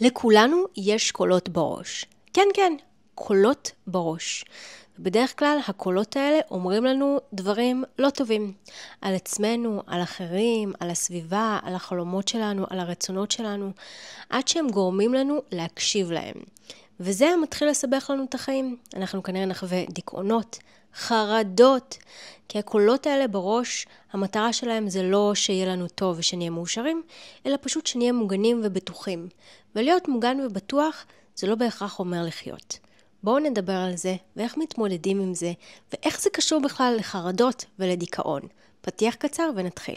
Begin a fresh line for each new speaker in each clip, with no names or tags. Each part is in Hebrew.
לכולנו יש קולות בראש. כן, כן, קולות בראש. בדרך כלל הקולות האלה אומרים לנו דברים לא טובים. על עצמנו, על אחרים, על הסביבה, על החלומות שלנו, על הרצונות שלנו, עד שהם גורמים לנו להקשיב להם. וזה מתחיל לסבך לנו את החיים. אנחנו כנראה נחווה דיכאונות, חרדות, כי הקולות האלה בראש, המטרה שלהם זה לא שיהיה לנו טוב ושנהיה מאושרים, אלא פשוט שנהיה מוגנים ובטוחים. ולהיות מוגן ובטוח זה לא בהכרח אומר לחיות. בואו נדבר על זה, ואיך מתמודדים עם זה, ואיך זה קשור בכלל לחרדות ולדיכאון. פתיח קצר ונתחיל.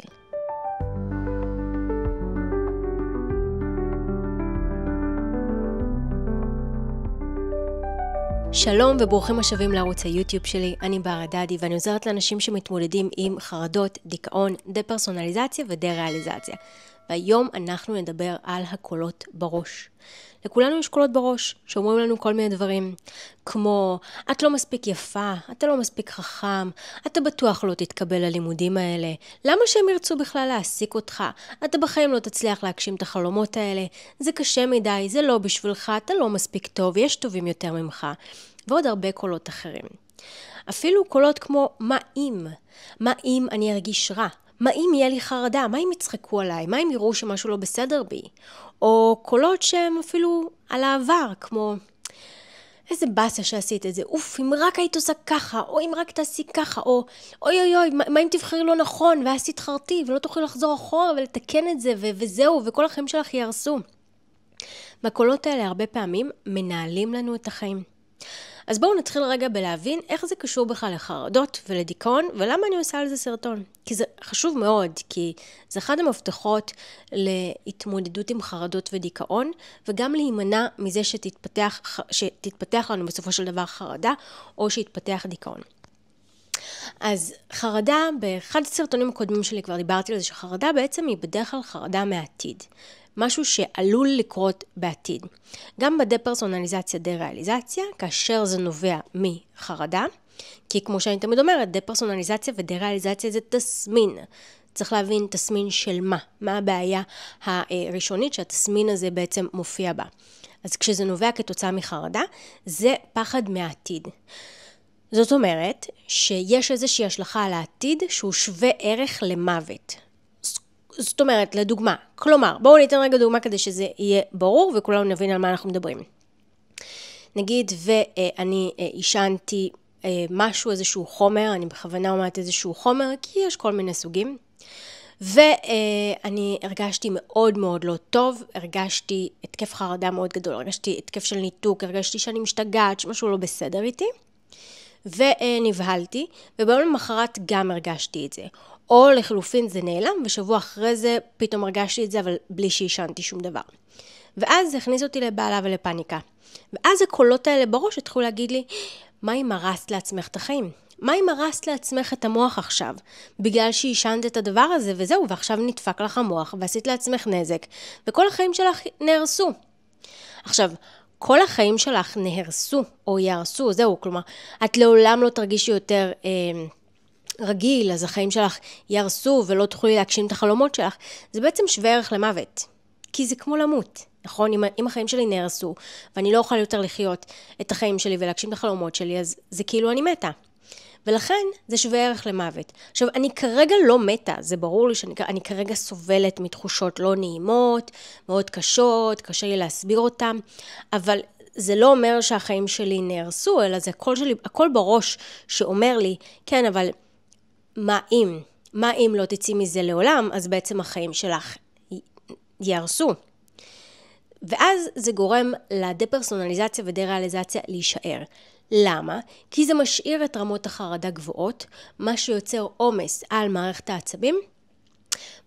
שלום וברוכים השבים לערוץ היוטיוב שלי, אני בר דדי ואני עוזרת לאנשים שמתמודדים עם חרדות, דיכאון, דפרסונליזציה ודה-ריאליזציה. והיום אנחנו נדבר על הקולות בראש. לכולנו יש קולות בראש שאומרים לנו כל מיני דברים, כמו את לא מספיק יפה, אתה לא מספיק חכם, אתה בטוח לא תתקבל ללימודים האלה, למה שהם ירצו בכלל להעסיק אותך, אתה בחיים לא תצליח להגשים את החלומות האלה, זה קשה מדי, זה לא בשבילך, אתה לא מספיק טוב, יש טובים יותר ממך, ועוד הרבה קולות אחרים. אפילו קולות כמו מה אם אני ארגיש רע? מה אם יהיה לי חרדה? מה אם יצחקו עליי? מה אם יראו שמשהו לא בסדר בי? או קולות שהם אפילו על העבר, כמו איזה בסה שעשית את זה, אם רק היית עושה ככה, או אם רק תעשי ככה, או אוי, מה אם תבחרי לא נכון, ועשית חרטי, ולא תוכלי לחזור אחורה ולתקן את זה, וזהו, וכל החיים שלך יהרסו. והקולות האלה הרבה פעמים מנהלים לנו את החיים. אז בואו נתחיל רגע בלהבין איך זה קשור בכלל לחרדות ולדיכאון, ולמה אני עושה על זה סרטון. כי זה חשוב מאוד, כי זה אחד המפתחות להתמודדות עם חרדות ודיכאון, וגם להימנע מזה שתתפתח לנו בסופו של דבר חרדה, או שיתפתח דיכאון. אז חרדה, באחד הסרטונים הקודמים שלי כבר דיברתי על זה, שחרדה בעצם היא בדרך כלל חרדה מהעתיד. משהו שעלול לקרות בעתיד. גם בדה-פרסונליזציה, דה-ריאליזציה, כאשר זה נובע מחרדה, כי כמו שאני תמיד אומרת, דה-פרסונליזציה ודה-ריאליזציה זה תסמין. צריך להבין תסמין של מה? מה הבעיה הראשונית שהתסמין הזה בעצם מופיע בה. אז כשזה נובע כתוצאה מחרדה, זה פחד מהעתיד. זאת אומרת שיש איזושהי השלכה על העתיד שהוא שווה ערך למוות. זאת אומרת, לדוגמה, כלומר, בואו ניתן רגע דוגמה כדי שזה יהיה ברור וכולנו נבין על מה אנחנו מדברים. נגיד, ואני עישנתי משהו, איזשהו חומר, אני בכוונה אומרת איזשהו חומר, כי יש כל מיני סוגים, ואני הרגשתי מאוד מאוד לא טוב, הרגשתי התקף חרדה מאוד גדול, הרגשתי התקף של ניתוק, הרגשתי שאני משתגעת, שמשהו לא בסדר איתי, ונבהלתי, וביום למחרת גם הרגשתי את זה. או לחלופין זה נעלם, ושבוע אחרי זה פתאום הרגשתי את זה, אבל בלי שישנתי שום דבר. ואז זה הכניס אותי לבעלה ולפניקה. ואז הקולות האלה בראש התחילו להגיד לי, מה אם הרסת לעצמך את החיים? מה אם הרסת לעצמך את המוח עכשיו? בגלל שישנת את הדבר הזה וזהו, ועכשיו נדפק לך המוח, ועשית לעצמך נזק, וכל החיים שלך נהרסו. עכשיו, כל החיים שלך נהרסו או יהרסו, זהו, כלומר, את לעולם לא תרגישי יותר רגיל, אז החיים שלך יהרסו ולא תוכלי להגשים את החלומות שלך. זה בעצם שווה ערך למוות, כי זה כמו למות, נכון? אם החיים שלי נהרסו ואני לא אוכל יותר לחיות את החיים שלי ולהגשים את החלומות שלי, אז זה כאילו אני מתה. ולכן זה שווה ערך למוות. עכשיו, אני כרגע לא מתה, זה ברור לי שאני כרגע סובלת מתחושות לא נעימות, מאוד קשות, קשה לי להסביר אותם, אבל זה לא אומר שהחיים שלי נהרסו, אלא זה הכל בראש שאומר לי, כן, אבל מה אם לא תצאי מזה לעולם, אז בעצם החיים שלך יהרסו. ואז זה גורם לדה-פרסונליזציה ודה-ריאליזציה להישאר. למה? כי זה משאיר את רמות החרדה גבוהות, מה שיוצר עומס על מערכת העצבים,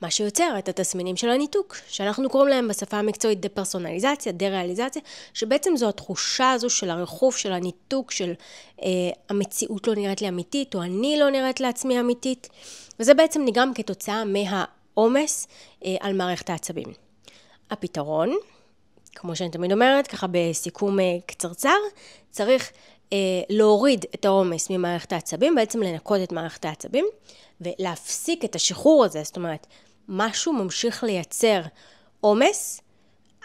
מה שיוצר את התסמינים של הניתוק, שאנחנו קוראים להם בשפה המקצועית דה-פרסונליזציה, דה-ריאליזציה, שבעצם זו התחושה הזו של הריחוף, של הניתוק, של המציאות לא נראית לי אמיתית, או אני לא נראית לעצמי אמיתית, וזה בעצם נגרם כתוצאה מהעומס על מערכת העצבים. הפתרון, כמו שאני תמיד אומרת, ככה בסיכום קצרצר, צריך להוריד את העומס ממערכת העצבים, בעצם לנקות את מערכת העצבים, ולהפסיק את השחרור הזה, זאת אומרת, משהו ממשיך לייצר עומס,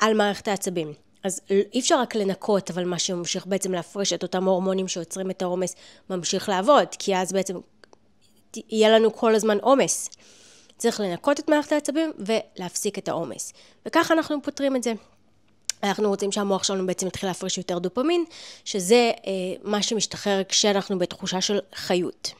על מערכת העצבים. אז אי אפשר רק לנקות, אבל מה שממשיך בעצם להפריש את אותם הורמונים שיוצרים את העומס, ממשיך לעבוד, כי אז בעצם יהיה לנו כל הזמן עומס. צריך לנקות את מערכת העצבים ולהפסיק את העומס. וככה אנחנו פותרים את זה. אנחנו רוצים שהמוח שלנו בעצם יתחיל להפריש יותר דופמין, שזה מה שמשתחרר כשאנחנו בתחושה של חיות.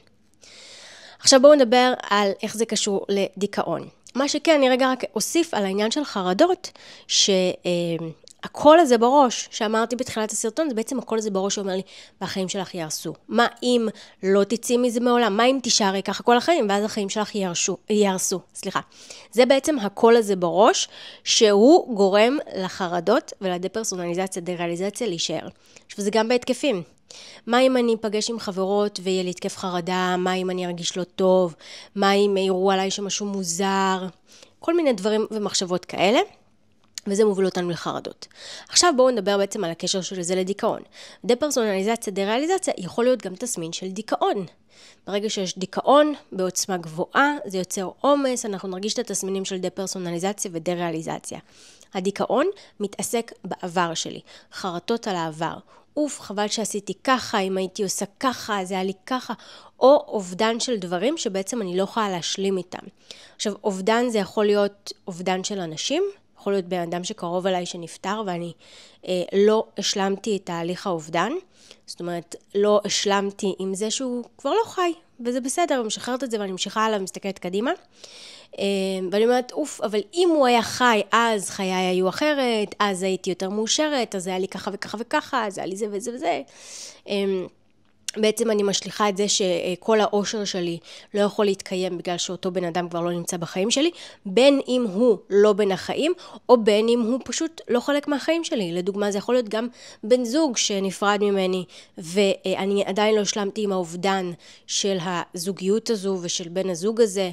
עכשיו בואו נדבר על איך זה קשור לדיכאון. מה שכן, אני רגע רק אוסיף על העניין של חרדות, שהקול הזה בראש, שאמרתי בתחילת הסרטון, זה בעצם הקול הזה בראש שאומר לי, והחיים שלך יהרסו. מה אם לא תצאי מזה מעולם? מה אם תישארי ככה כל החיים, ואז החיים שלך יהרסו? זה בעצם הקול הזה בראש, שהוא גורם לחרדות ולדפרסונליזציה, דריאליזציה להישאר. עכשיו, זה גם בהתקפים. מה אם אני אפגש עם חברות ויהיה לי התקף חרדה? מה אם אני ארגיש לא טוב? מה אם יראו עליי שמשהו מוזר? כל מיני דברים ומחשבות כאלה. וזה מוביל אותנו לחרדות. עכשיו בואו נדבר בעצם על הקשר של זה לדיכאון. דפרסונליזציה, דריאליזציה יכול להיות גם תסמין של דיכאון. ברגע שיש דיכאון בעוצמה גבוהה, זה יוצר עומס, אנחנו נרגיש את התסמינים של דפרסונליזציה ודריאליזציה. הדיכאון מתעסק בעבר שלי, חרטות על העבר. חבל שעשיתי ככה, אם הייתי עושה ככה, זה היה לי ככה, או אובדן של דברים שבעצם אני לא יכולה להשלים איתם. עכשיו, אובדן זה יכול להיות אובדן של אנשים, יכול להיות בן אדם שקרוב אליי שנפטר ואני לא השלמתי את תהליך האובדן. זאת אומרת, לא השלמתי עם זה שהוא כבר לא חי, וזה בסדר, אני משחררת את זה ואני ממשיכה עליו ומסתכלת קדימה. ואני אומרת, אבל אם הוא היה חי, אז חיי היו אחרת, אז הייתי יותר מאושרת, אז היה לי ככה וככה וככה, אז היה לי זה וזה וזה. בעצם אני משליחה את זה שכל האושר שלי לא יכול להתקיים בגלל שאותו בן אדם כבר לא נמצא בחיים שלי, בין אם הוא לא בין החיים, או בין אם הוא פשוט לא חלק מהחיים שלי. לדוגמה, זה יכול להיות גם בן זוג שנפרד ממני, ואני עדיין לא השלמתי עם האובדן של הזוגיות הזו ושל בן הזוג הזה,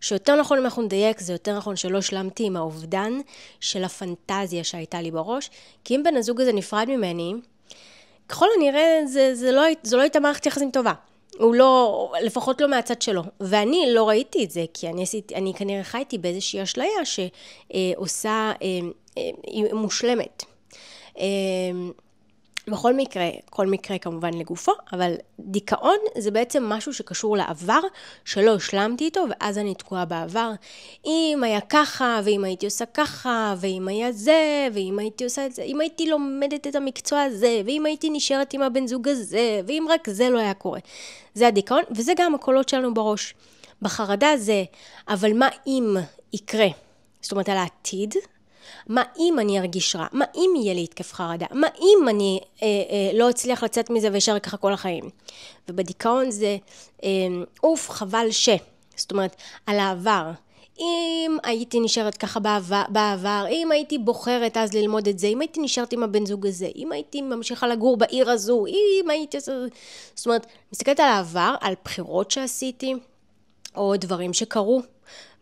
שיותר נכון אם אנחנו נדייק, זה יותר נכון שלא השלמתי עם האובדן של הפנטזיה שהייתה לי בראש, כי אם בן הזוג הזה נפרד ממני, ככל הנראה זו לא הייתה מערכת יחסים טובה. הוא לא, לפחות לא מהצד שלו. ואני לא ראיתי את זה, כי אני כנראה חייתי באיזושהי אשליה שעושה, היא מושלמת. בכל מקרה, כל מקרה כמובן לגופו, אבל דיכאון זה בעצם משהו שקשור לעבר, שלא השלמתי איתו, ואז אני תקועה בעבר. אם היה ככה, ואם הייתי עושה ככה, ואם היה זה, ואם הייתי עושה את זה, אם הייתי לומדת את המקצוע הזה, ואם הייתי נשארת עם הבן זוג הזה, ואם רק זה לא היה קורה. זה הדיכאון, וזה גם הקולות שלנו בראש. בחרדה זה, אבל מה אם יקרה? זאת אומרת, על העתיד, מה אם אני ארגיש רע? מה אם יהיה לי התקף חרדה? מה אם אני לא אצליח לצאת מזה וישר ככה כל החיים? ובדיכאון זה חבל זאת אומרת, על העבר. אם הייתי נשארת ככה בעבר, אם הייתי בוחרת אז ללמוד את זה, אם הייתי נשארת עם הבן זוג הזה, אם הייתי ממשיכה לגור בעיר הזו, אם הייתי... זאת אומרת, מסתכלת על העבר, על בחירות שעשיתי, או דברים שקרו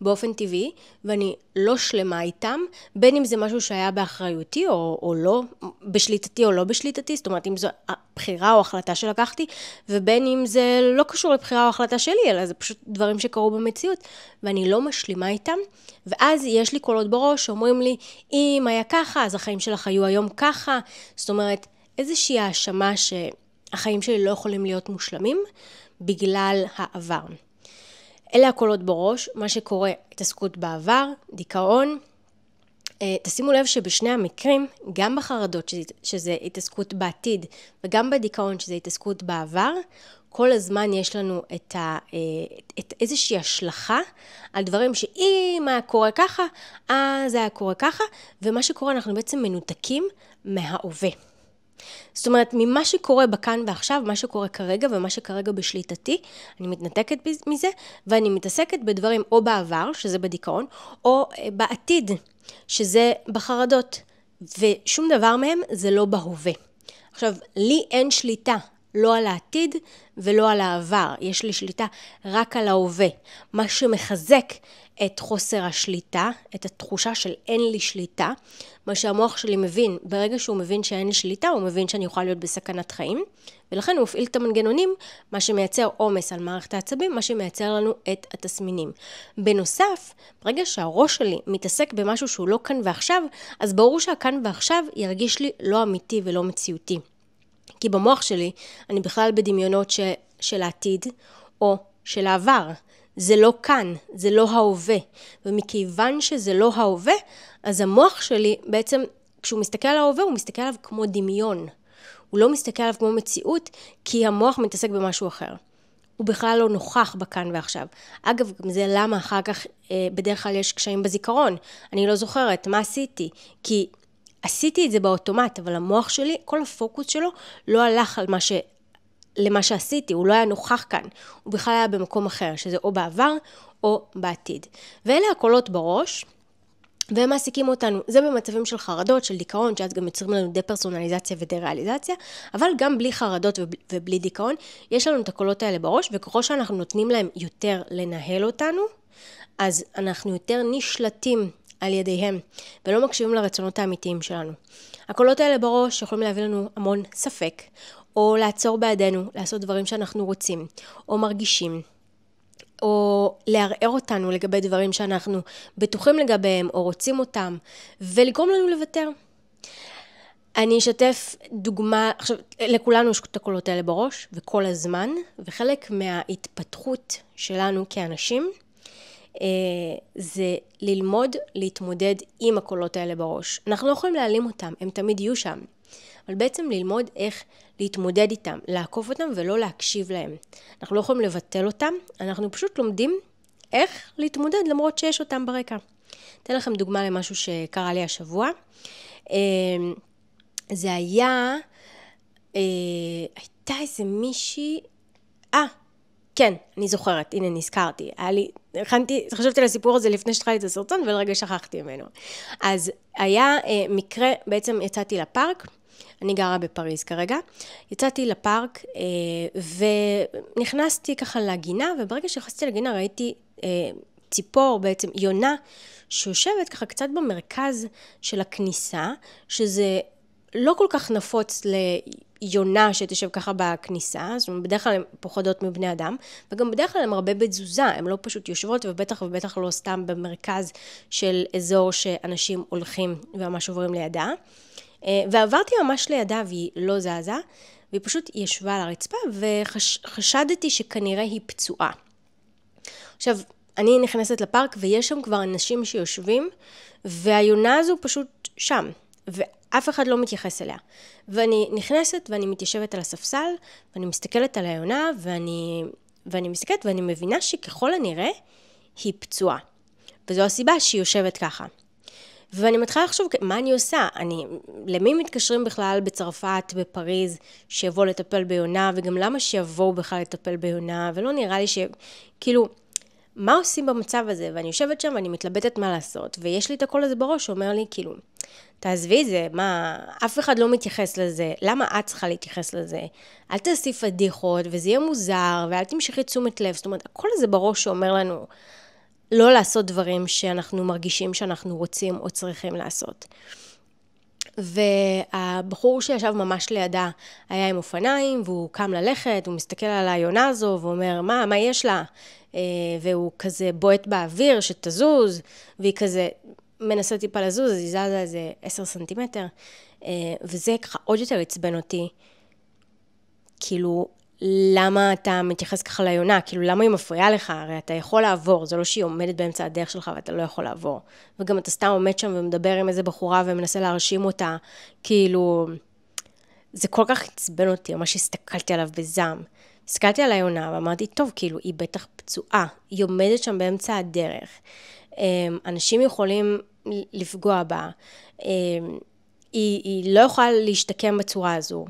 באופן טבעי, ואני לא שלמה איתם, בין אם זה משהו שהיה באחריותי או לא, בשליטתי או לא בשליטתי, זאת אומרת, אם זו הבחירה או החלטה שלקחתי, ובין אם זה לא קשור לבחירה או החלטה שלי, אלא זה פשוט דברים שקרו במציאות, ואני לא משלימה איתם, ואז יש לי קולות בראש שאומרים לי, אם היה ככה, אז החיים שלך היו היום ככה, זאת אומרת, איזושהי האשמה שהחיים שלי לא יכולים להיות מושלמים, בגלל העבר. אלה הקולות בראש, מה שקורה, התעסקות בעבר, דיכאון. תשימו לב שבשני המקרים, גם בחרדות שזה התעסקות בעתיד, וגם בדיכאון שזה התעסקות בעבר, כל הזמן יש לנו את איזושהי השלכה על דברים שאם היה קורה ככה, אז היה קורה ככה, ומה שקורה אנחנו בעצם מנותקים מההווה. זאת אומרת, ממה שקורה בכאן ועכשיו, מה שקורה כרגע ומה שכרגע בשליטתי, אני מתנתקת מזה, ואני מתעסקת בדברים או בעבר, שזה בדיכאון, או בעתיד, שזה בחרדות, ושום דבר מהם זה לא בהווה. עכשיו, לי אין שליטה לא על העתיד ולא על העבר. יש לי שליטה רק על ההווה. מה שמחזק את חוסר השליטה, את התחושה של אין לי שליטה, מה שהמוח שלי מבין, ברגע שהוא מבין שאין לי שליטה, הוא מבין שאני אוכל להיות בסכנת חיים, ולכן הוא מפעיל את המנגנונים, מה שמייצר עומס על מערכת העצבים, מה שמייצר לנו את התסמינים. בנוסף, ברגע שהראש שלי מתעסק במשהו שהוא לא כאן ועכשיו, אז ברור שהכאן ועכשיו ירגיש לי לא אמיתי ולא מציאותי. כי במוח שלי אני בכלל בדמיונות של העתיד או של העבר. זה לא כאן, זה לא ההווה. ומכיוון שזה לא ההווה, אז המוח שלי בעצם, כשהוא מסתכל על ההווה, הוא מסתכל עליו כמו דמיון. הוא לא מסתכל עליו כמו מציאות, כי המוח מתעסק במשהו אחר. הוא בכלל לא נוכח בכאן ועכשיו. אגב, גם זה למה אחר כך בדרך כלל יש קשיים בזיכרון. אני לא זוכרת מה עשיתי, כי עשיתי את זה באוטומט, אבל המוח שלי, כל הפוקוס שלו לא הלך על למה שעשיתי, הוא לא היה נוכח כאן, הוא בכלל היה במקום אחר, שזה או בעבר או בעתיד. ואלה הקולות בראש, והם מעסיקים אותנו, זה במצבים של חרדות, של דיכאון, שאז גם יוצרים לנו דה-פרסונליזציה ודה-ריאליזציה, אבל גם בלי חרדות ובלי דיכאון, יש לנו את הקולות האלה בראש, וככל שאנחנו נותנים להם יותר לנהל אותנו, אז אנחנו יותר נשלטים על ידיהם, ולא מקשיבים לרצונות האמיתיים שלנו. הקולות האלה בראש יכולים להביא לנו המון ספק, או לעצור בעדנו, לעשות דברים שאנחנו רוצים, או מרגישים, או לערער אותנו לגבי דברים שאנחנו בטוחים לגביהם, או רוצים אותם, ולגרום לנו לוותר. אני אשתף דוגמה, עכשיו, לכולנו יש את הקולות האלה בראש, וכל הזמן, וחלק מההתפתחות שלנו כאנשים, זה ללמוד להתמודד עם הקולות האלה בראש. אנחנו לא יכולים להעלים אותם, הם תמיד יהיו שם. אבל בעצם ללמוד איך להתמודד איתם, לעקוף אותם ולא להקשיב להם. אנחנו לא יכולים לבטל אותם, אנחנו פשוט לומדים איך להתמודד למרות שיש אותם ברקע. אתן לכם דוגמה למשהו שקרה לי השבוע. זה הייתה איזה מישהי, כן, אני זוכרת, הנה נזכרתי. חשבתי על הסיפור הזה לפני שהתחלתי את הסרטון, ולרגע שכחתי ממנו. אז היה מקרה, בעצם יצאתי לפארק, אני גרה בפריז כרגע, יצאתי לפארק ונכנסתי ככה לגינה, וברגע שנכנסתי לגינה ראיתי ציפור, בעצם יונה, שיושבת ככה קצת במרכז של הכניסה, שזה לא כל כך נפוץ ליונה שתשב ככה בכניסה, זאת אומרת, בדרך כלל הן פוחדות מבני אדם, וגם בדרך כלל הן הרבה בתזוזה, הן לא פשוט יושבות, ובטח לא סתם במרכז של אזור שאנשים הולכים וממש עוברים לידה. ועברתי ממש לידה והיא לא זזה, והיא פשוט ישבה על הרצפה, וחשדתי שכנראה היא פצועה. עכשיו, אני נכנסת לפארק ויש שם כבר אנשים שיושבים, והיונה הזו פשוט שם, ואף אחד לא מתייחס אליה. ואני נכנסת ואני מתיישבת על הספסל, ואני מסתכלת על היונה, ואני מסתכלת ואני מבינה שככל הנראה היא פצועה. וזו הסיבה שהיא יושבת ככה. ואני מתחילה לחשוב, מה אני עושה? למי מתקשרים בכלל בצרפת, בפריז, שיבוא לטפל ביונה, וגם למה שיבואו בכלל לטפל ביונה, ולא נראה לי כאילו, מה עושים במצב הזה? ואני יושבת שם ואני מתלבטת מה לעשות, ויש לי את הקול הזה בראש שאומר לי, כאילו, תעזבי זה, מה, אף אחד לא מתייחס לזה, למה את צריכה להתייחס לזה? אל תעשי פדיחות, וזה יהיה מוזר, ואל תמשכי תשומת לב, זאת אומרת, הקול הזה בראש שאומר לנו, לא לעשות דברים שאנחנו מרגישים שאנחנו רוצים או צריכים לעשות. והבחור שישב ממש לידה היה עם אופניים, והוא קם ללכת, הוא מסתכל על היונה הזו, ואומר, מה יש לה? והוא כזה בועט באוויר שתזוז, והיא כזה מנסה טיפה לזוז, אז היא זזה איזה 10 סנטימטר, וזה ככה עוד יותר עצבן אותי, כאילו, למה אתה מתייחס ככה ליונה? כאילו, למה היא מפריעה לך? הרי אתה יכול לעבור, זה לא שהיא עומדת באמצע הדרך שלך ואתה לא יכול לעבור. וגם אתה סתם עומד שם ומדבר עם איזה בחורה ומנסה להרשים אותה, כאילו, זה כל כך עצבן אותי, ממש הסתכלתי עליו בזעם. הסתכלתי על היונה ואמרתי, טוב, כאילו, היא בטח פצועה, היא עומדת שם באמצע הדרך. אנשים יכולים לפגוע בה, היא לא יכולה להשתקם בצורה הזו.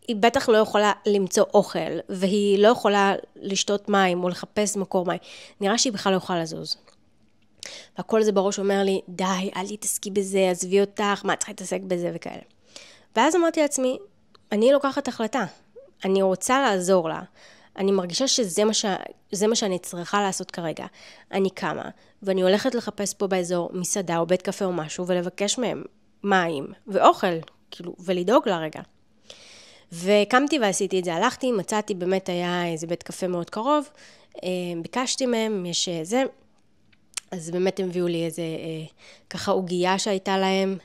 היא בטח לא יכולה למצוא אוכל, והיא לא יכולה לשתות מים או לחפש מקור מים. נראה שהיא בכלל לא יכולה לזוז. והכל הזה בראש אומר לי, די, אל תתעסקי בזה, עזבי אותך, מה צריכה להתעסק בזה וכאלה. ואז אמרתי לעצמי, אני לוקחת החלטה. אני רוצה לעזור לה. אני מרגישה שזה מה שאני צריכה לעשות כרגע. אני קמה, ואני הולכת לחפש פה באזור מסעדה או בית קפה או משהו, ולבקש מהם מים ואוכל, כאילו, ולדאוג לה רגע. וקמתי ועשיתי את זה, הלכתי, מצאתי, באמת היה איזה בית קפה מאוד קרוב, ביקשתי מהם, יש זה, אז באמת הם הביאו לי איזה ככה עוגיה שהייתה להם,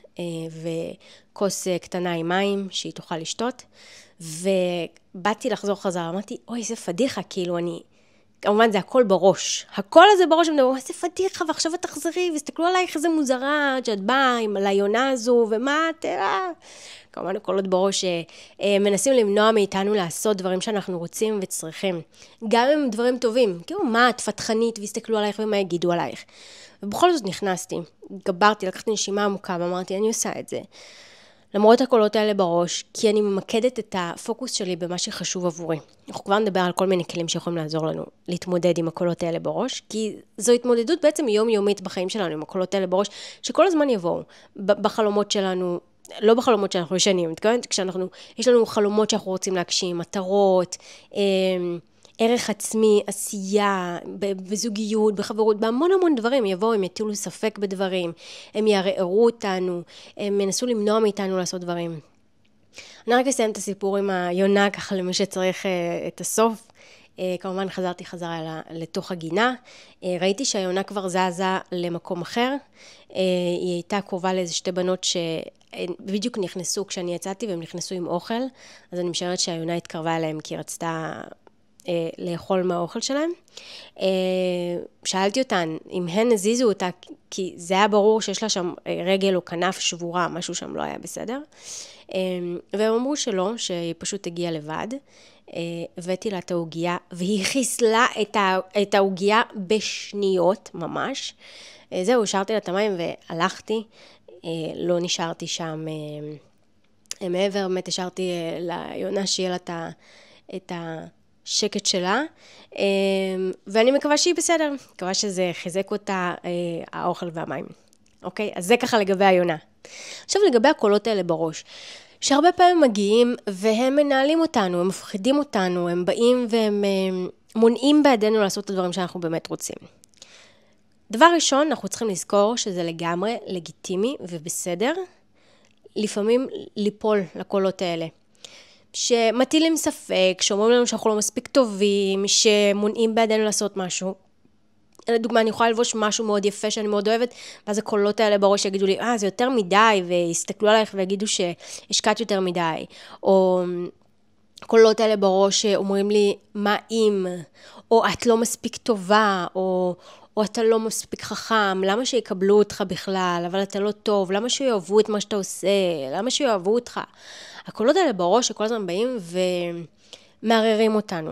וכוס קטנה עם מים שהיא תוכל לשתות, ובאתי לחזור חזרה, אמרתי, אוי, זה פדיחה, כאילו כמובן זה הכל בראש, הכל הזה בראש, הם מדברים, זה פדיחה, ועכשיו את תחזרי, והסתכלו עלייך איזה מוזרה, שאת באה עם היונה הזו, ומה את, כמובן הכל עוד בראש, מנסים למנוע מאיתנו לעשות דברים שאנחנו רוצים וצריכים, גם אם דברים טובים, כאילו מה את פתחנית, והסתכלו עלייך ומה יגידו עלייך, ובכל זאת נכנסתי, גברתי, לקחתי נשימה עמוקה, ואמרתי, אני עושה את זה, למרות הקולות האלה בראש, כי אני ממקדת את הפוקוס שלי במה שחשוב עבורי. אנחנו כבר נדבר על כל מיני כלים שיכולים לעזור לנו להתמודד עם הקולות האלה בראש, כי זו התמודדות בעצם יומיומית בחיים שלנו עם הקולות האלה בראש, שכל הזמן יבואו בחלומות שלנו, לא בחלומות שאנחנו ישנים, מתכוונת? יש לנו חלומות שאנחנו רוצים להגשים, מטרות, ערך עצמי, עשייה, בזוגיות, בחברות, בהמון המון דברים יבואו, הם יטילו ספק בדברים, הם יערערו אותנו, הם מנסו למנוע מאיתנו לעשות דברים. אני רק אסיים את הסיפור עם היונה, ככה למי שצריך את הסוף. כמובן חזרתי חזרה לתוך הגינה, ראיתי שהיונה כבר זזה למקום אחר, היא הייתה קרובה לאיזה שתי בנות שבדיוק נכנסו כשאני יצאתי, והם נכנסו עם אוכל, אז אני משערת שהיונה התקרבה אליהם כי היא רצתה לאכול מהאוכל שלהם. שאלתי אותן אם הן הזיזו אותה, כי זה היה ברור שיש לה שם רגל או כנף שבורה, משהו שם לא היה בסדר. והם אמרו שלא, שהיא פשוט הגיעה לבד. הבאתי לה את העוגיה, והיא חיסלה את העוגיה בשניות ממש. זהו, השארתי לה את המים והלכתי, לא נשארתי שם מעבר, באמת השארתי ליונה שיהיה לה את השקט שלה, ואני מקווה שהיא בסדר, מקווה שזה חיזק אותה האוכל והמים. אוקיי? אז זה ככה לגבי היונה. עכשיו לגבי הקולות האלה בראש, שהרבה פעמים מגיעים והם מנהלים אותנו, הם מפחידים אותנו, הם באים והם מונעים בידינו לעשות את הדברים שאנחנו באמת רוצים. דבר ראשון, אנחנו צריכים לזכור שזה לגמרי לגיטימי ובסדר, לפעמים ליפול לקולות האלה. שמטילים ספק, שאומרים לנו שאנחנו לא מספיק טובים, שמונעים בידינו לעשות משהו. לדוגמה, אני יכולה ללבוש משהו מאוד יפה שאני מאוד אוהבת, ואז הקולות האלה בראש יגידו לי, זה יותר מדי, ויסתכלו עלייך ויגידו שהשקעת יותר מדי. או קולות האלה בראש אומרים לי, מה אם? או את לא מספיק טובה, או אתה לא מספיק חכם, למה שיקבלו אותך בכלל, אבל אתה לא טוב, למה שיאהבו את מה שאתה עושה, למה שיאהבו אותך? הקולות האלה בראש שכל הזמן באים ומערערים אותנו.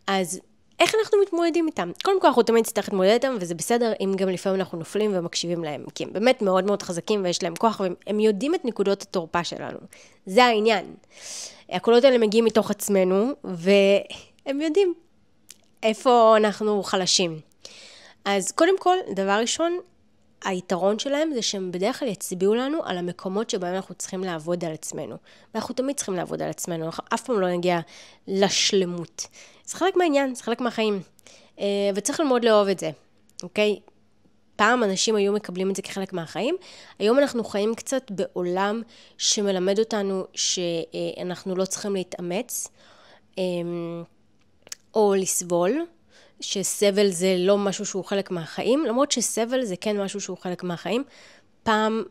אז איך אנחנו מתמודדים איתם? קודם כל אנחנו תמיד נצטרך להתמודד איתם, וזה בסדר אם גם לפעמים אנחנו נופלים ומקשיבים להם, כי הם באמת מאוד מאוד חזקים ויש להם כוח, והם יודעים את נקודות התורפה שלנו. זה העניין. הקולות האלה מגיעים מתוך עצמנו, והם יודעים איפה אנחנו חלשים. אז קודם כל, דבר ראשון, היתרון שלהם זה שהם בדרך כלל יצביעו לנו על המקומות שבהם אנחנו צריכים לעבוד על עצמנו. ואנחנו תמיד צריכים לעבוד על עצמנו, אנחנו אף פעם לא נגיע לשלמות. זה חלק מהעניין, זה חלק מהחיים. וצריך ללמוד לאהוב את זה, אוקיי? פעם אנשים היו מקבלים את זה כחלק מהחיים, היום אנחנו חיים קצת בעולם שמלמד אותנו שאנחנו לא צריכים להתאמץ, או לסבול, שסבל זה לא משהו שהוא חלק מהחיים, למרות שסבל זה כן משהו שהוא חלק מהחיים. פעם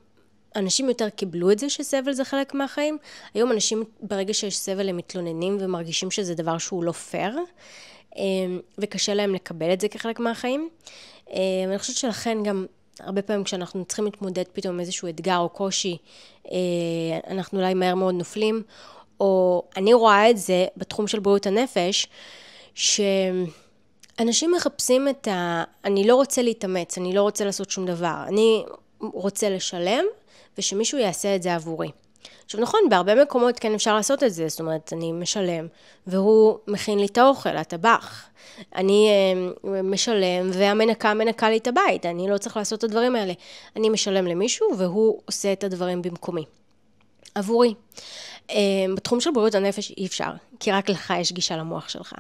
אנשים יותר קיבלו את זה שסבל זה חלק מהחיים, היום אנשים ברגע שיש סבל הם מתלוננים ומרגישים שזה דבר שהוא לא פייר, וקשה להם לקבל את זה כחלק מהחיים. ואני חושבת שלכן גם הרבה פעמים כשאנחנו צריכים להתמודד פתאום עם איזשהו אתגר או קושי, אנחנו אולי מהר מאוד נופלים, או אני רואה את זה בתחום של בריאות הנפש, אנשים מחפשים אני לא רוצה להתאמץ, אני לא רוצה לעשות שום דבר, אני רוצה לשלם, ושמישהו יעשה את זה עבורי. עכשיו נכון, בהרבה מקומות כן אפשר לעשות את זה, זאת אומרת, אני משלם, והוא מכין לי את האוכל, הטבח. אני משלם, והמנקה מנקה לי את הבית, אני לא צריך לעשות את הדברים האלה. אני משלם למישהו, והוא עושה את הדברים במקומי. עבורי. בתחום של בריאות הנפש אי אפשר, כי רק לך יש גישה למוח שלך.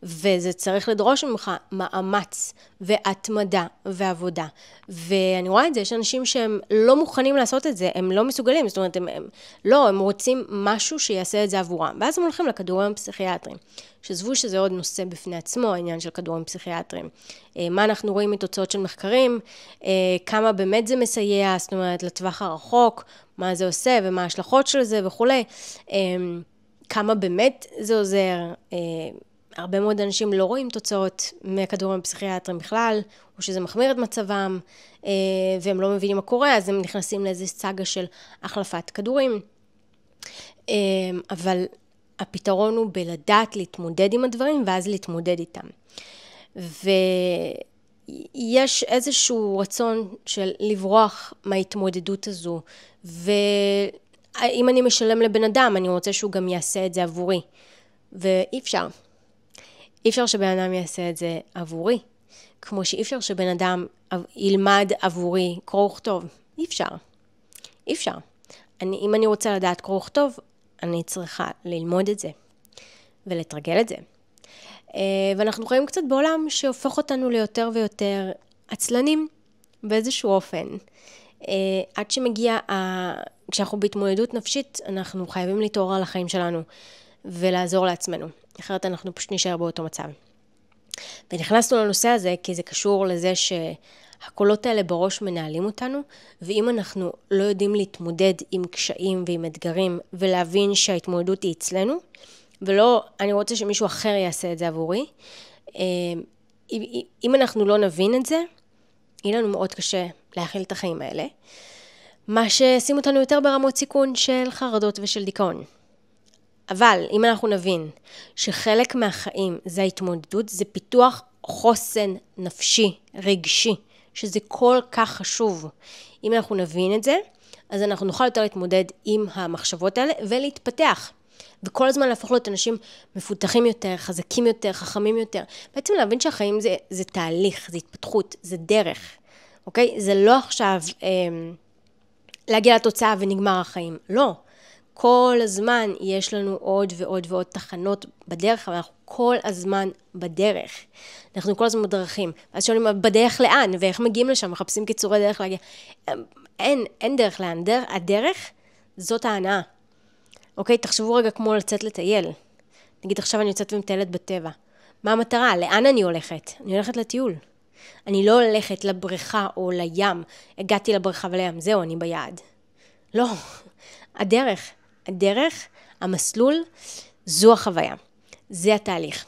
וזה צריך לדרוש ממך מאמץ והתמדה ועבודה. ואני רואה את זה, יש אנשים שהם לא מוכנים לעשות את זה, הם לא מסוגלים, זאת אומרת, הם רוצים משהו שיעשה את זה עבורם. ואז הם הולכים לכדורים הפסיכיאטריים. שזבו שזה עוד נושא בפני עצמו, העניין של כדורים פסיכיאטריים. מה אנחנו רואים מתוצאות של מחקרים, כמה באמת זה מסייע, זאת אומרת, לטווח הרחוק, מה זה עושה ומה ההשלכות של זה וכו'. כמה באמת זה עוזר. הרבה מאוד אנשים לא רואים תוצאות מהכדורים הפסיכיאטריים בכלל, או שזה מחמיר את מצבם, והם לא מבינים מה קורה, אז הם נכנסים לאיזו סאגה של החלפת כדורים. אבל הפתרון הוא בלדעת להתמודד עם הדברים, ואז להתמודד איתם. ויש איזשהו רצון של לברוח מההתמודדות הזו, ואם אני משלם לבן אדם, אני רוצה שהוא גם יעשה את זה עבורי. ואי אפשר. אי אפשר שבן אדם יעשה את זה עבורי. כמו שאי אפשר שבן אדם ילמד עבורי קרוא וכתוב. אי אפשר. אי אפשר. אם אני רוצה לדעת קרוא וכתוב, אני צריכה ללמוד את זה. ולתרגל את זה. ואנחנו חיים קצת בעולם שהופך אותנו ליותר ויותר עצלנים באיזשהו אופן. עד שמגיע, כשאנחנו בהתמודדות נפשית, אנחנו חייבים להתעורר על החיים שלנו ולעזור לעצמנו. אחרת אנחנו פשוט נשאר באותו מצב. ונכנסנו לנושא הזה כי זה קשור לזה שהקולות האלה בראש מנהלים אותנו, ואם אנחנו לא יודעים להתמודד עם קשיים ועם אתגרים, ולהבין שההתמודדות היא אצלנו, ולא, אני רוצה שמישהו אחר יעשה את זה עבורי, אם אנחנו לא נבין את זה, יהיה לנו מאוד קשה להכיל את החיים האלה, מה ששים אותנו יותר ברמות סיכון של חרדות ושל דיכאון. אבל אם אנחנו נבין שחלק מהחיים זה ההתמודדות, זה פיתוח חוסן נפשי, רגשי, שזה כל כך חשוב. אם אנחנו נבין את זה, אז אנחנו נוכל יותר להתמודד עם המחשבות האלה ולהתפתח. וכל הזמן להפוך להיות אנשים מפותחים יותר, חזקים יותר, חכמים יותר. בעצם להבין שהחיים זה תהליך, זה התפתחות, זה דרך. אוקיי? זה לא עכשיו להגיע לתוצאה ונגמר החיים. לא. כל הזמן יש לנו עוד ועוד ועוד תחנות בדרך, אבל אנחנו כל הזמן בדרך. אנחנו כל הזמן בדרכים. אז שואלים, בדרך לאן? ואיך מגיעים לשם? מחפשים קיצורי דרך להגיע. אין דרך לאן. הדרך זאת ההנאה. אוקיי? תחשבו רגע כמו לצאת לטייל. נגיד עכשיו אני יוצאת ומטיילת בטבע. מה המטרה? לאן אני הולכת? אני הולכת לטיול. אני לא הולכת לבריכה או לים. הגעתי לבריכה ולים. זהו, אני ביעד. לא. הדרך, המסלול, זו החוויה. זה התהליך.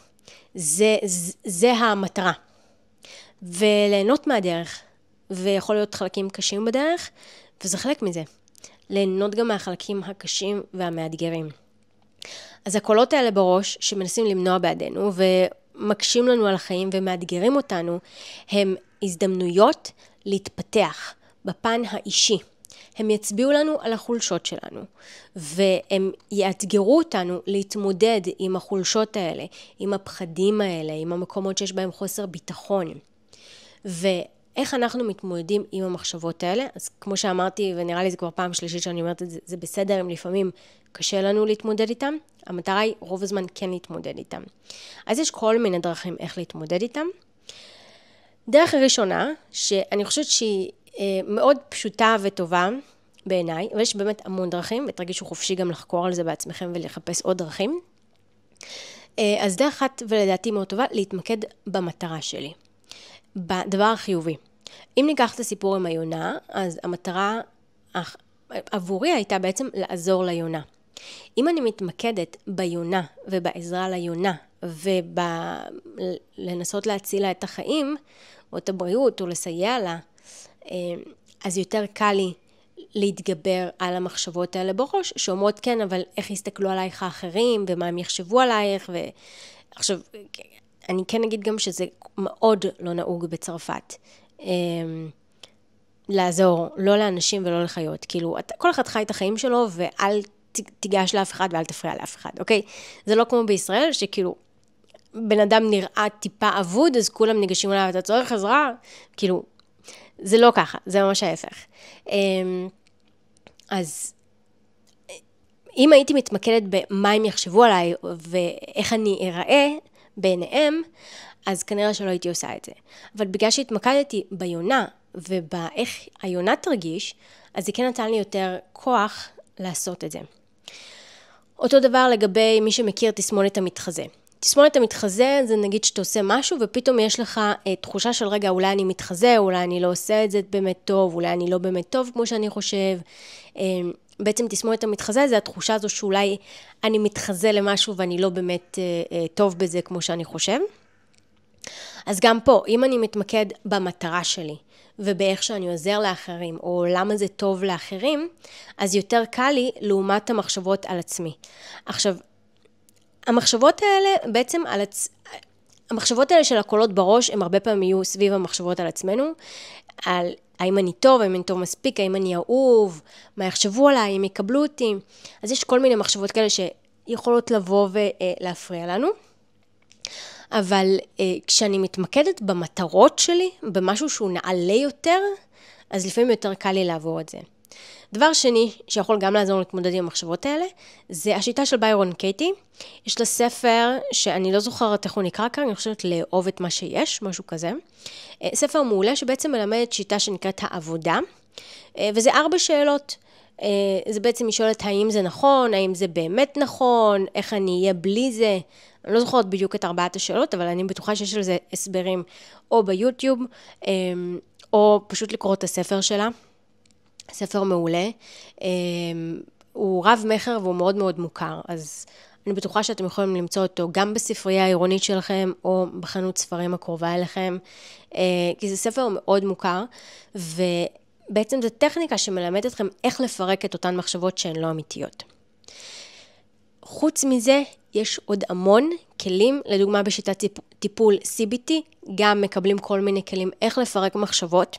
זה המטרה. וליהנות מהדרך. ויכול להיות חלקים קשים בדרך, וזה חלק מזה. ליהנות גם מהחלקים הקשים והמאתגרים. אז הקולות האלה בראש, שמנסים למנוע בעדנו, ומקשים לנו על החיים ומאתגרים אותנו, הם הזדמנויות להתפתח בפן האישי. הם יצביעו לנו על החולשות שלנו, והם יאתגרו אותנו להתמודד עם החולשות האלה, עם הפחדים האלה, עם המקומות שיש בהם חוסר ביטחון. ואיך אנחנו מתמודדים עם המחשבות האלה? אז כמו שאמרתי, ונראה לי זה כבר פעם שלישית שאני אומרת את זה, זה בסדר אם לפעמים קשה לנו להתמודד איתם. המטרה היא רוב הזמן כן להתמודד איתם. אז יש כל מיני דרכים איך להתמודד איתם. דרך הראשונה, שאני חושבת שהיא מאוד פשוטה וטובה בעיניי, ויש באמת המון דרכים, ותרגישו חופשי גם לחקור על זה בעצמכם ולחפש עוד דרכים. אז דרך אחת ולדעתי מאוד טובה, להתמקד במטרה שלי, בדבר החיובי. אם ניקח את הסיפור עם היונה, אז המטרה עבורי הייתה בעצם לעזור ליונה. אם אני מתמקדת ביונה ובעזרה ליונה, ולנסות להציל לה את החיים, או את הבריאות, או לסייע לה, אז יותר קל לי להתגבר על המחשבות האלה בראש, שאומרות כן, אבל איך יסתכלו עלייך האחרים, ומה הם יחשבו עלייך, עכשיו, אני כן אגיד גם שזה מאוד לא נהוג בצרפת, לעזור, לא לאנשים ולא לחיות, כאילו, כל אחד חי את החיים שלו, ואל תיגש לאף אחד, ואל תפריע לאף אחד, אוקיי? זה לא כמו בישראל, שכאילו, בן אדם נראה טיפה אבוד, אז כולם ניגשים אליו, אתה צריך עזרה, כאילו, זה לא ככה, זה ממש ההפך. אז אם הייתי מתמקדת במה הם יחשבו עליי ואיך אני אראה בעיניהם, אז כנראה שלא הייתי עושה את זה. אבל בגלל שהתמקדתי ביונה ובאיך היונה תרגיש, אז זה כן נתן לי יותר כוח לעשות את זה. אותו דבר לגבי מי שמכיר תסמונת המתחזה. תסמונת המתחזה זה נגיד שאתה עושה משהו ופתאום יש לך תחושה של רגע אולי אני מתחזה, אולי אני לא עושה את זה באמת טוב, אולי אני לא באמת טוב כמו שאני חושב. בעצם תסמונת המתחזה זה התחושה הזו שאולי אני מתחזה למשהו ואני לא באמת טוב בזה כמו שאני חושב. אז גם פה, אם אני מתמקד במטרה שלי ובאיך שאני עוזר לאחרים או למה זה טוב לאחרים, אז יותר קל לי לעומת המחשבות על עצמי. עכשיו, המחשבות האלה בעצם המחשבות האלה של הקולות בראש הם הרבה פעמים יהיו סביב המחשבות על עצמנו, על האם אני טוב, האם אני טוב מספיק, האם אני אהוב, מה יחשבו עליי, אם יקבלו אותי. אז יש כל מיני מחשבות כאלה שיכולות לבוא ולהפריע לנו. אבל כשאני מתמקדת במטרות שלי, במשהו שהוא נעלה יותר, אז לפעמים יותר קל לי לעבור את זה. דבר שני שיכול גם לעזור להתמודד עם המחשבות האלה, זה השיטה של ביירון קייטי. יש לה ספר שאני לא זוכרת איך הוא נקרא כאן, אני חושבת לאהוב את מה שיש, משהו כזה. ספר מעולה שבעצם מלמד שיטה שנקראת העבודה, וזה 4 שאלות. זה בעצם שואלת האם זה נכון, האם זה באמת נכון, איך אני אהיה בלי זה. אני לא זוכרת בדיוק את 4 השאלות, אבל אני בטוחה שיש על זה הסברים או ביוטיוב, או פשוט לקרוא את הספר שלה. ספר מעולה. הוא רב מחר והוא מאוד מאוד מוכר, אז אני בטוחה שאתם יכולים למצוא אותו גם בספרייה העירונית שלכם, או בחנות ספרים הקרובה אליכם, כי זה ספר מאוד מוכר, ובעצם זו טכניקה שמלמדת אתכם איך לפרק את אותן מחשבות שהן לא אמיתיות. חוץ מזה, יש עוד המון כלים, לדוגמה בשיטת טיפול CBT, גם מקבלים כל מיני כלים איך לפרק מחשבות,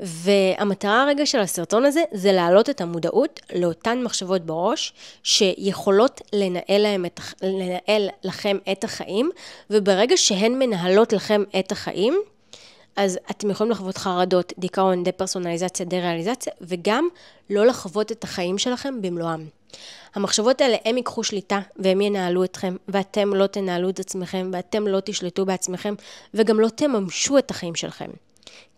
והמטרה הרגע של הסרטון הזה, זה להעלות את המודעות לאותן מחשבות בראש, שיכולות לנהל לכם את החיים, וברגע שהן מנהלות לכם את החיים, אז אתם יכולים לחוות חרדות, דיכאון, דפרסונליזציה, דריאליזציה, וגם לא לחוות את החיים שלכם במלואם. המחשבות האלה הם ייקחו שליטה והם ינהלו אתכם, ואתם לא תנהלו את עצמכם, ואתם לא תשלטו בעצמכם, וגם לא תממשו את החיים שלכם.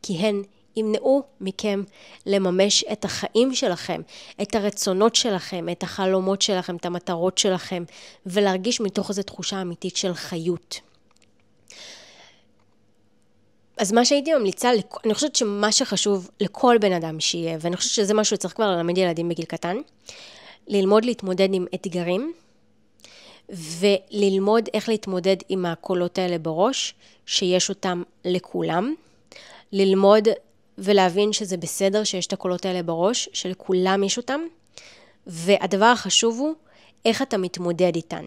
כי הן ימנעו מכם לממש את החיים שלכם, את הרצונות שלכם, את החלומות שלכם, את המטרות שלכם, ולהרגיש מתוך איזו תחושה אמיתית של חיות. אז מה שהייתי ממליצה, אני חושבת שמה שחשוב לכל בן אדם שיהיה, ואני חושבת שזה משהו שצריך כבר ללמד ילדים בגיל קטן, ללמוד להתמודד עם אתגרים, וללמוד איך להתמודד עם הקולות האלה בראש, שיש אותם לכולם, ללמוד ולהבין שזה בסדר שיש את הקולות האלה בראש, שלכולם יש אותם, והדבר החשוב הוא איך אתה מתמודד איתן.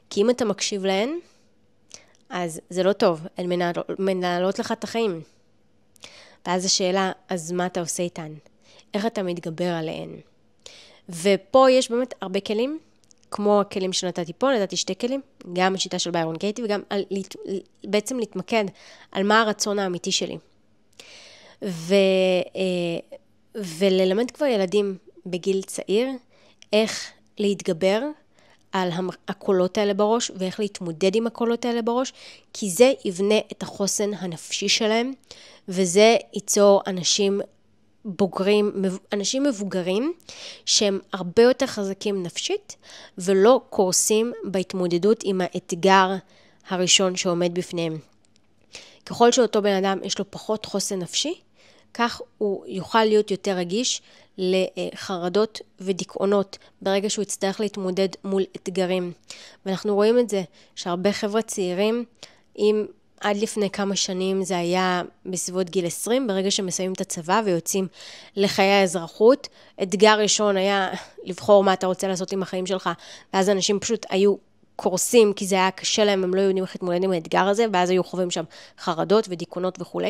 כי אם אתה מקשיב להן, אז זה לא טוב, הן מנהלות לך את החיים. ואז השאלה, אז מה אתה עושה איתן? איך אתה מתגבר עליהן? ופה יש באמת הרבה כלים, כמו הכלים שנתתי פה, נתתי 2 כלים, גם השיטה של ביירון קייטי, וגם בעצם להתמקד על מה הרצון האמיתי שלי. וללמד כבר ילדים בגיל צעיר, איך להתגבר על הקולות האלה בראש, ואיך להתמודד עם הקולות האלה בראש, כי זה יבנה את החוסן הנפשי שלהם, וזה ייצור אנשים מבוגרים, שהם הרבה יותר חזקים נפשית, ולא קורסים בהתמודדות עם האתגר הראשון שעומד בפניהם. ככל שאותו בן אדם יש לו פחות חוסן נפשי, כך הוא יוכל להיות יותר רגיש לחרדות ודיכאונות ברגע שהוא יצטרך להתמודד מול אתגרים. ואנחנו רואים את זה שהרבה חבר'ה צעירים, אם עד לפני כמה שנים זה היה בסביבות גיל 20, ברגע שמסיימים את הצבא ויוצאים לחיי האזרחות, אתגר ראשון היה לבחור מה אתה רוצה לעשות עם החיים שלך, ואז אנשים פשוט היו קורסים, כי זה היה קשה להם, הם לא יודעים איך להתמודד עם האתגר הזה, ואז היו חווים שם חרדות ודיכאונות וכו'.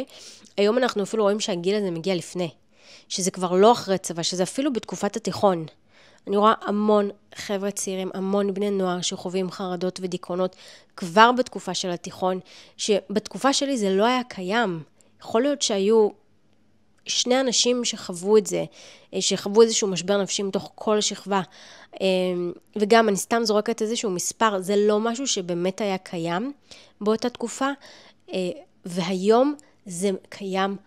היום אנחנו אפילו רואים שהגיל הזה מגיע לפני, שזה כבר לא אחרי צבא, שזה אפילו בתקופת התיכון. אני רואה המון חבר'ה צעירים, המון בני נוער שחווים חרדות ודיכאונות כבר בתקופה של התיכון, שבתקופה שלי זה לא היה קיים. יכול להיות שהיו שני אנשים שחוו את זה, שחוו איזשהו משבר נפשי מתוך כל שכבה, וגם אני סתם זורקת איזשהו מספר, זה לא משהו שבאמת היה קיים באותה תקופה, והיום זה קיים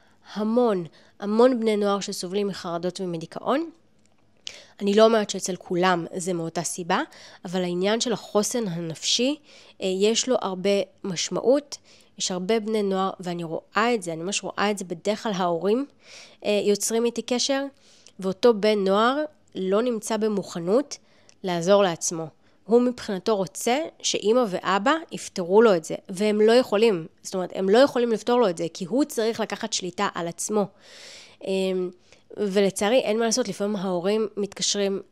המון בני נוער שסובלים מחרדות ומדיכאון. אני לא אומרת שאצל כולם זה מאותה סיבה, אבל העניין של החוסן הנפשי, יש לו הרבה משמעות, יש הרבה בני נוער, ואני רואה את זה, אני ממש רואה את זה, בדרך כלל ההורים יוצרים איתי קשר, ואותו בן נוער לא נמצא במוכנות לעזור לעצמו. הוא מבחינתו רוצה שאמא ואבא יפתרו לו את זה, והם לא יכולים, זאת אומרת, הם לא יכולים לפתור לו את זה, כי הוא צריך לקחת שליטה על עצמו. ולצערי אין מה לעשות, לפעמים ההורים מתקשרים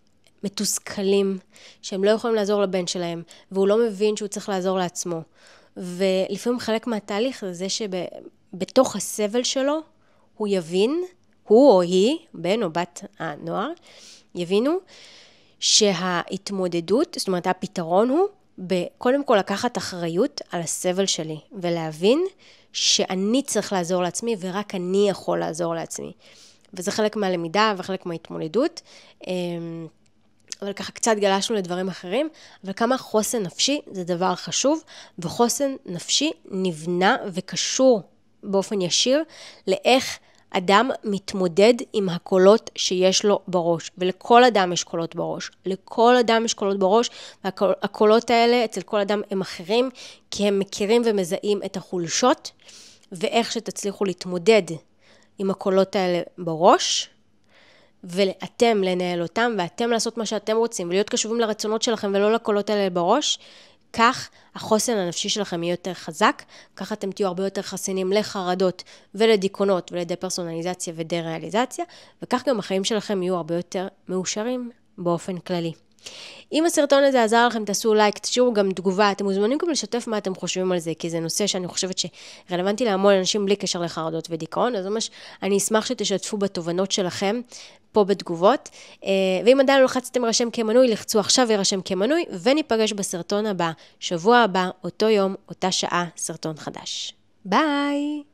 מתוסכלים, שהם לא יכולים לעזור לבן שלהם, והוא לא מבין שהוא צריך לעזור לעצמו. ולפעמים חלק מהתהליך זה שבתוך הסבל שלו, הוא יבין, הוא או היא, בן או בת הנוער, יבינו שההתמודדות, זאת אומרת הפתרון הוא, קודם כל לקחת אחריות על הסבל שלי, ולהבין שאני צריך לעזור לעצמי, ורק אני יכול לעזור לעצמי. וזה חלק מהלמידה וחלק מההתמודדות, אבל ככה קצת גלשנו לדברים אחרים, אבל כמה חוסן נפשי זה דבר חשוב, וחוסן נפשי נבנה וקשור באופן ישיר לאיך אדם מתמודד עם הקולות שיש לו בראש, ולכל אדם יש קולות בראש, לכל אדם יש קולות בראש, והקולות האלה אצל כל אדם הם אחרים, כי הם מכירים ומזהים את החולשות, ואיך שתצליחו להתמודד עם הקולות האלה בראש, ואתם לנהל אותם, ואתם לעשות מה שאתם רוצים, ולהיות קשובים לרצונות שלכם ולא לקולות האלה בראש, כך החוסן הנפשי שלכם יהיה יותר חזק, כך אתם תהיו הרבה יותר חסינים לחרדות ולדיכאונות ולדה-פרסונליזציה ודה-ריאליזציה, וכך גם החיים שלכם יהיו הרבה יותר מאושרים באופן כללי. אם הסרטון הזה עזר לכם, תעשו לייק, תשאירו גם תגובה, אתם מוזמנים גם לשתף מה אתם חושבים על זה, כי זה נושא שאני חושבת שרלוונטי להמון אנשים בלי קשר לחרדות ודיכאון, אז ממש אני אשמח שתשתפו בתובנות שלכם פה בתגובות, ואם עדיין לא לחצתם רשם כמנוי, לחצו עכשיו ורשם כמנוי, וניפגש בסרטון הבא, שבוע הבא, אותו יום, אותה שעה, סרטון חדש. ביי!